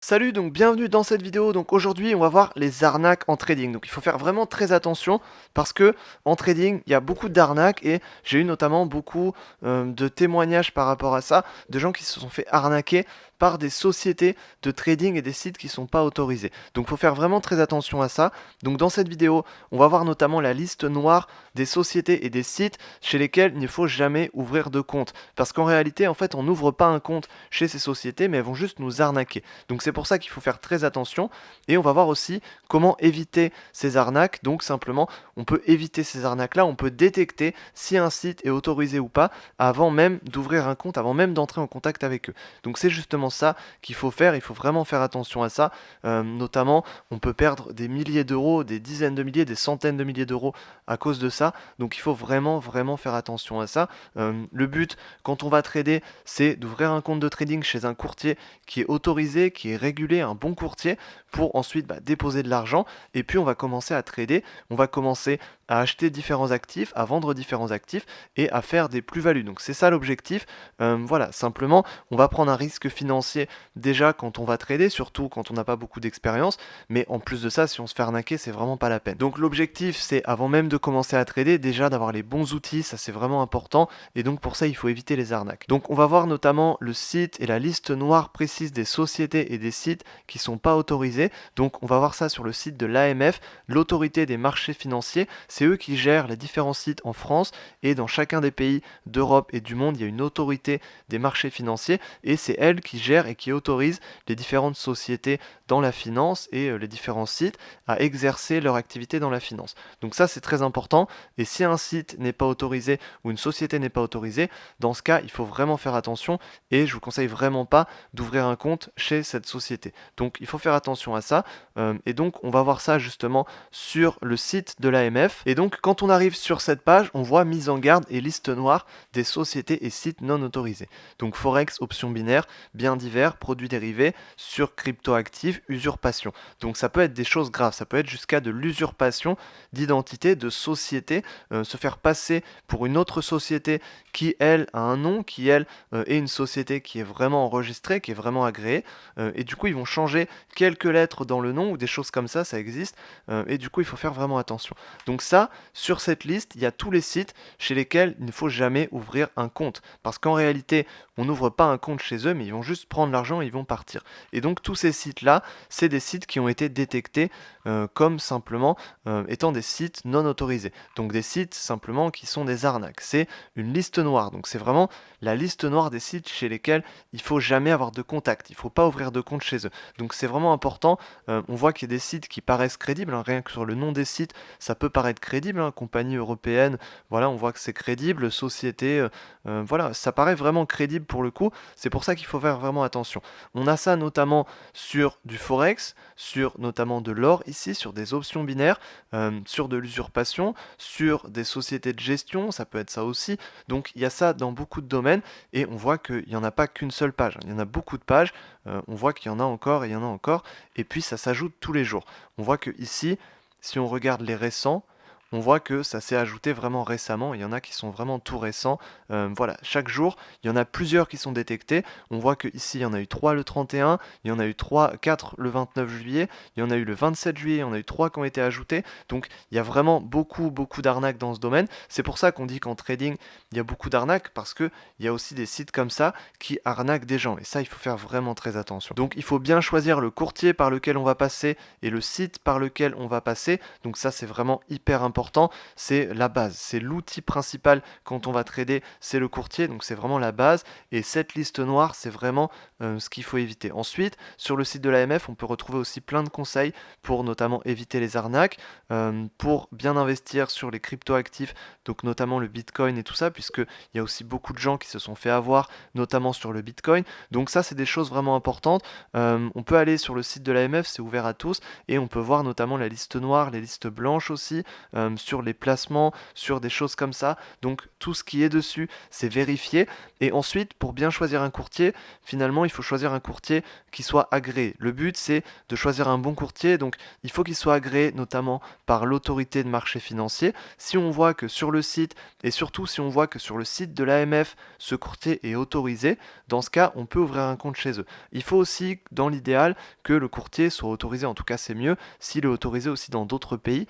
Salut, donc bienvenue dans cette vidéo. Donc aujourd'hui, on va voir les arnaques en trading. Donc il faut faire vraiment très attention parce que en trading, il y a beaucoup d'arnaques et j'ai eu notamment beaucoup de témoignages par rapport à ça, de gens qui se sont fait arnaquer par des sociétés de trading et des sites qui ne sont pas autorisés. Donc il faut faire vraiment très attention à ça. Donc dans cette vidéo, on va voir notamment la liste noire des sociétés et des sites chez lesquels il ne faut jamais ouvrir de compte. Parce qu'en réalité, en fait, on n'ouvre pas un compte chez ces sociétés, mais elles vont juste nous arnaquer. Donc c'est pour ça qu'il faut faire très attention et on va voir aussi comment éviter ces arnaques. Donc simplement, on peut éviter ces arnaques-là, on peut détecter si un site est autorisé ou pas avant même d'ouvrir un compte, avant même d'entrer en contact avec eux. Donc c'est justement ça qu'il faut faire, il faut vraiment faire attention à ça. Notamment, on peut perdre des milliers d'euros, des dizaines de milliers, des centaines de milliers d'euros à cause de ça. Donc il faut vraiment faire attention à ça. Le but, quand on va trader, c'est d'ouvrir un compte de trading chez un courtier qui est autorisé, qui est réguler un bon courtier pour ensuite déposer de l'argent et puis on va commencer à trader, on va commencer à acheter différents actifs, à vendre différents actifs et à faire des plus-values. Donc c'est ça l'objectif. Voilà, simplement on va prendre un risque financier déjà quand on va trader, surtout quand on n'a pas beaucoup d'expérience, mais en plus de ça, si on se fait arnaquer, c'est vraiment pas la peine. Donc l'objectif, c'est avant même de commencer à trader, déjà d'avoir les bons outils, ça c'est vraiment important, et donc pour ça il faut éviter les arnaques. Donc on va voir notamment le site et la liste noire précise des sociétés et des sites qui sont pas autorisés. Donc on va voir ça sur le site de l'AMF, l'autorité des marchés financiers. C'est eux qui gèrent les différents sites en France et dans chacun des pays d'Europe et du monde, il y a une autorité des marchés financiers et c'est elle qui gère et qui autorise les différentes sociétés dans la finance et les différents sites à exercer leur activité dans la finance. Donc ça c'est très important et si un site n'est pas autorisé ou une société n'est pas autorisée, dans ce cas il faut vraiment faire attention et je vous conseille vraiment pas d'ouvrir un compte chez cette société. Donc il faut faire attention à ça et donc on va voir ça justement sur le site de l'AMF et donc quand on arrive sur cette page on voit mise en garde et liste noire des sociétés et sites non autorisés. Donc forex, options binaires, biens divers, produits dérivés, sur cryptoactifs, usurpation. Donc ça peut être des choses graves, ça peut être jusqu'à de l'usurpation d'identité, de société, se faire passer pour une autre société qui elle a un nom, qui elle est une société qui est vraiment enregistrée, qui est vraiment agréée, et du coup ils vont changer quelques lettres dans le nom ou des choses comme ça existe, et du coup il faut faire vraiment attention. Donc ça, sur cette liste, il y a tous les sites chez lesquels il ne faut jamais ouvrir un compte, parce qu'en réalité, on n'ouvre pas un compte chez eux, mais ils vont juste prendre l'argent et ils vont partir. Et donc tous ces sites-là, c'est des sites qui ont été détectés comme simplement étant des sites non autorisés. Donc des sites simplement qui sont des arnaques. C'est une liste noire. Donc c'est vraiment la liste noire des sites chez lesquels il faut jamais avoir de contact. Il faut pas ouvrir de compte chez eux. Donc c'est vraiment important. On voit qu'il y a des sites qui paraissent crédibles. Hein. Rien que sur le nom des sites, ça peut paraître crédible. Hein. Compagnie européenne, voilà, on voit que c'est crédible. Société, voilà, ça paraît vraiment crédible pour le coup. C'est pour ça qu'il faut faire vraiment attention. On a ça notamment sur du forex, sur notamment de l'or ici, sur des options binaires, sur de l'usurpation, sur des sociétés de gestion, ça peut être ça aussi. Donc il y a ça dans beaucoup de domaines et on voit qu'il n'y en a pas qu'une seule page. Il y en a beaucoup de pages. On voit qu'il y en a encore et il y en a encore. Et puis ça s'ajoute tous les jours. On voit que ici, si on regarde les récents, on voit que ça s'est ajouté vraiment récemment. Il y en a qui sont vraiment tout récents. Voilà, chaque jour, il y en a plusieurs qui sont détectés. On voit que ici, il y en a eu 3 le 31, il y en a eu 4 le 29 juillet, il y en a eu le 27 juillet, il y en a eu 3 qui ont été ajoutés. Donc, il y a vraiment beaucoup d'arnaques dans ce domaine. C'est pour ça qu'on dit qu'en trading, il y a beaucoup d'arnaques parce que il y a aussi des sites comme ça qui arnaquent des gens. Et ça, il faut faire vraiment très attention. Donc, il faut bien choisir le courtier par lequel on va passer et le site par lequel on va passer. Donc, ça, c'est vraiment hyper important. C'est la base, c'est l'outil principal quand on va trader, c'est le courtier, donc c'est vraiment la base, et cette liste noire, c'est vraiment ce qu'il faut éviter. Ensuite, sur le site de l'AMF, on peut retrouver aussi plein de conseils pour notamment éviter les arnaques, pour bien investir sur les cryptoactifs, donc notamment le Bitcoin et tout ça, puisqu'il y a aussi beaucoup de gens qui se sont fait avoir, notamment sur le Bitcoin, donc ça c'est des choses vraiment importantes. On peut aller sur le site de l'AMF, c'est ouvert à tous, et on peut voir notamment la liste noire, les listes blanches aussi, sur les placements, sur des choses comme ça. Donc tout ce qui est dessus, c'est vérifié. Et ensuite, pour bien choisir un courtier, finalement, il faut choisir un courtier qui soit agréé. Le but, c'est de choisir un bon courtier. Donc il faut qu'il soit agréé notamment par l'autorité de marché financier. Si on voit que sur le site, et surtout si on voit que sur le site de l'AMF, ce courtier est autorisé, dans ce cas, on peut ouvrir un compte chez eux. Il faut aussi, dans l'idéal, que le courtier soit autorisé, en tout cas c'est mieux, s'il est autorisé aussi dans d'autres pays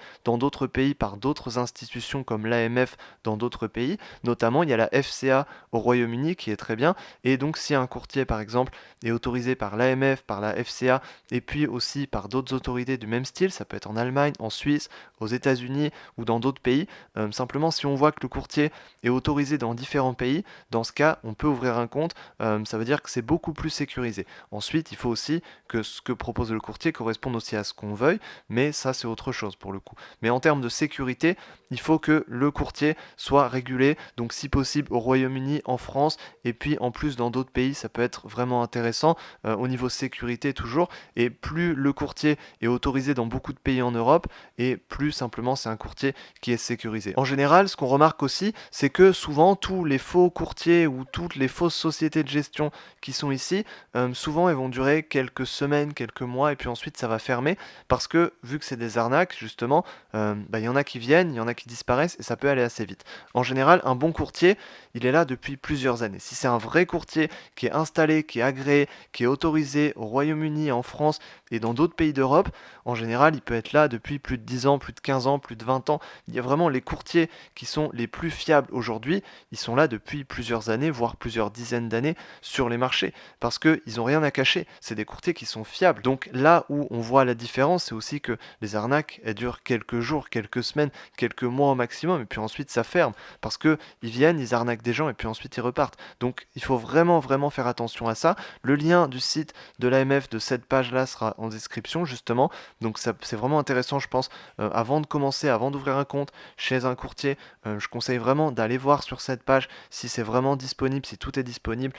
par d'autres institutions comme l'AMF dans d'autres pays. Notamment, il y a la FCA au Royaume-Uni qui est très bien. Et donc, si un courtier, par exemple, est autorisé par l'AMF, par la FCA, et puis aussi par d'autres autorités du même style, ça peut être en Allemagne, en Suisse, aux États-Unis ou dans d'autres pays, simplement si on voit que le courtier est autorisé dans différents pays, dans ce cas, on peut ouvrir un compte, ça veut dire que c'est beaucoup plus sécurisé. Ensuite, il faut aussi que ce que propose le courtier corresponde aussi à ce qu'on veuille, mais ça c'est autre chose pour le coup. Mais en termes de sécurité, il faut que le courtier soit régulé, donc si possible au Royaume-Uni, en France, et puis en plus dans d'autres pays, ça peut être vraiment intéressant au niveau sécurité toujours, et plus le courtier est autorisé dans beaucoup de pays en Europe, et plus simplement c'est un courtier qui est sécurisé. En général, ce qu'on remarque aussi, c'est que souvent tous les faux courtiers ou toutes les fausses sociétés de gestion qui sont ici, souvent elles vont durer quelques semaines, quelques mois, et puis ensuite ça va fermer, parce que vu que c'est des arnaques, justement, il y en a qui viennent, il y en a qui disparaissent, et ça peut aller assez vite. En général, un bon courtier, il est là depuis plusieurs années. Si c'est un vrai courtier qui est installé, qui est agréé, qui est autorisé au Royaume-Uni, en France et dans d'autres pays d'Europe, en général, il peut être là depuis plus de 10 ans, plus de 15 ans, plus de 20 ans. Il y a vraiment les courtiers qui sont les plus fiables aujourd'hui, ils sont là depuis plusieurs années, voire plusieurs dizaines d'années sur les marchés, parce qu'ils n'ont rien à cacher. C'est des courtiers qui sont fiables. Donc là où on voit la différence, c'est aussi que les arnaques, elles durent quelques jours, quelques semaines, quelques mois au maximum, et puis ensuite ça ferme, parce que ils viennent, ils arnaquent des gens, et puis ensuite ils repartent. Donc il faut vraiment faire attention à ça. Le lien du site de l'AMF de cette page-là sera en description, justement. Donc ça, c'est vraiment intéressant, je pense, avant de commencer, avant d'ouvrir un compte chez un courtier, je conseille vraiment d'aller voir sur cette page si c'est vraiment disponible, si tout est disponible,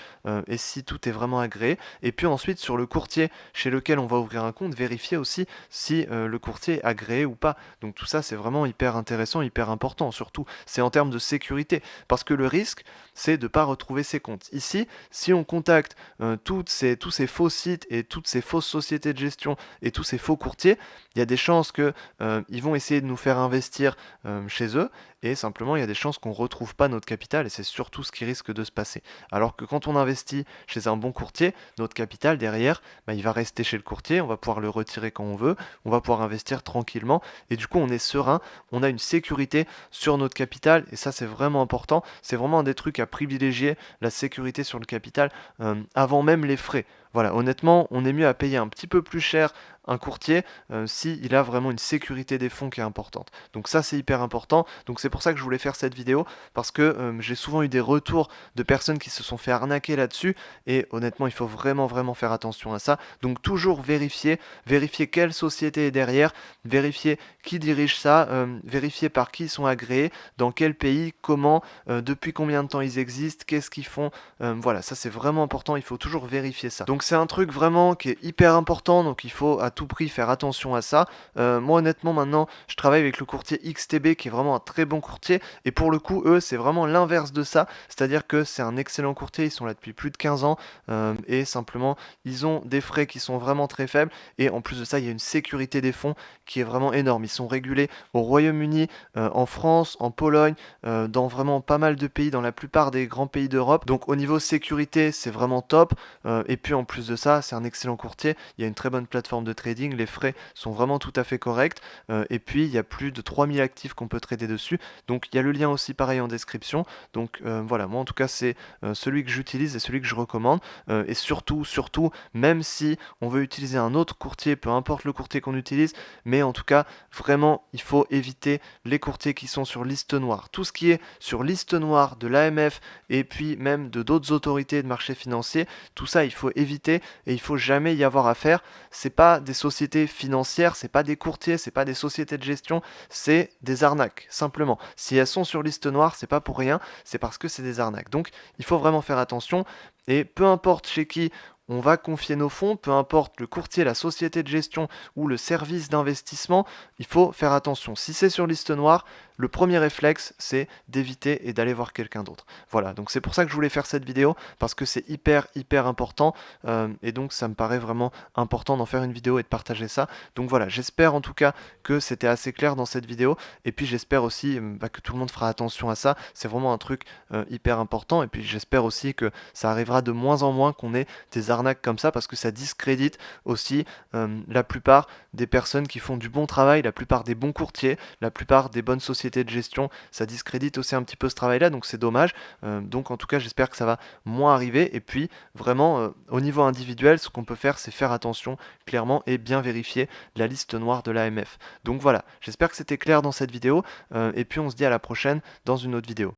et si tout est vraiment agréé. Et puis ensuite, sur le courtier chez lequel on va ouvrir un compte, vérifier aussi si le courtier est agréé ou pas. Donc tout ça, c'est vraiment hyper intéressant, hyper important, surtout, c'est en termes de sécurité, parce que le risque, c'est de ne pas retrouver ses comptes. Ici, si on contacte tous ces faux sites et toutes ces fausses sociétés de gestion et tous ces faux courtiers, il y a des chances que ils vont essayer de nous faire investir chez eux, et simplement il y a des chances qu'on ne retrouve pas notre capital, et c'est surtout ce qui risque de se passer. Alors que quand on investit chez un bon courtier, notre capital derrière, il va rester chez le courtier, on va pouvoir le retirer quand on veut, on va pouvoir investir tranquillement, et du coup on est serein, on a une sécurité sur notre capital, et ça c'est vraiment important, c'est vraiment un des trucs à privilégier, la sécurité sur le capital, avant même les frais. Voilà, honnêtement, on est mieux à payer un petit peu plus cher un courtier s'il a vraiment une sécurité des fonds qui est importante. Donc ça, c'est hyper important. Donc c'est pour ça que je voulais faire cette vidéo, parce que j'ai souvent eu des retours de personnes qui se sont fait arnaquer là-dessus, et honnêtement, il faut vraiment faire attention à ça. Donc toujours vérifier quelle société est derrière, vérifier qui dirige ça, vérifier par qui ils sont agréés, dans quel pays, comment, depuis combien de temps ils existent, qu'est-ce qu'ils font. Voilà, ça c'est vraiment important, il faut toujours vérifier ça. Donc c'est un truc vraiment qui est hyper important, donc il faut à tout prix faire attention à ça. Moi honnêtement maintenant, je travaille avec le courtier XTB qui est vraiment un très bon courtier, et pour le coup eux c'est vraiment l'inverse de ça, c'est-à-dire que c'est un excellent courtier, ils sont là depuis plus de 15 ans, et simplement ils ont des frais qui sont vraiment très faibles, et en plus de ça il y a une sécurité des fonds qui est vraiment énorme. Ils sont régulés au Royaume-Uni, en France, en Pologne, dans vraiment pas mal de pays, dans la plupart des grands pays d'Europe. Donc au niveau sécurité, c'est vraiment top. Et puis en plus de ça, c'est un excellent courtier. Il y a une très bonne plateforme de trading. Les frais sont vraiment tout à fait corrects. Et puis il y a plus de 3000 actifs qu'on peut trader dessus. Donc il y a le lien aussi pareil en description. Donc voilà, moi en tout cas c'est celui que j'utilise et celui que je recommande. Et surtout, même si on veut utiliser un autre courtier, peu importe le courtier qu'on utilise, mais en tout cas, vraiment, il faut éviter les courtiers qui sont sur liste noire. Tout ce qui est sur liste noire de l'AMF et puis même de d'autres autorités de marché financier, tout ça, il faut éviter, et il faut jamais y avoir affaire. C'est pas des sociétés financières, c'est pas des courtiers, c'est pas des sociétés de gestion, c'est des arnaques, simplement. Si elles sont sur liste noire, c'est pas pour rien, c'est parce que c'est des arnaques. Donc, il faut vraiment faire attention, et peu importe chez qui on va confier nos fonds, peu importe le courtier, la société de gestion ou le service d'investissement, il faut faire attention. Si c'est sur liste noire, le premier réflexe, c'est d'éviter et d'aller voir quelqu'un d'autre. Voilà, donc c'est pour ça que je voulais faire cette vidéo, parce que c'est hyper important, et donc ça me paraît vraiment important d'en faire une vidéo et de partager ça. Donc voilà, j'espère en tout cas que c'était assez clair dans cette vidéo, et puis j'espère aussi que tout le monde fera attention à ça. C'est vraiment un truc hyper important, et puis j'espère aussi que ça arrivera de moins en moins qu'on ait des arnaques comme ça, parce que ça discrédite aussi la plupart des personnes qui font du bon travail, la plupart des bons courtiers, la plupart des bonnes sociétés de gestion. Ça discrédite aussi un petit peu ce travail-là, donc c'est dommage. Donc en tout cas, j'espère que ça va moins arriver. Et puis vraiment, au niveau individuel, ce qu'on peut faire, c'est faire attention clairement et bien vérifier la liste noire de l'AMF. Donc voilà, j'espère que c'était clair dans cette vidéo, et puis on se dit à la prochaine dans une autre vidéo.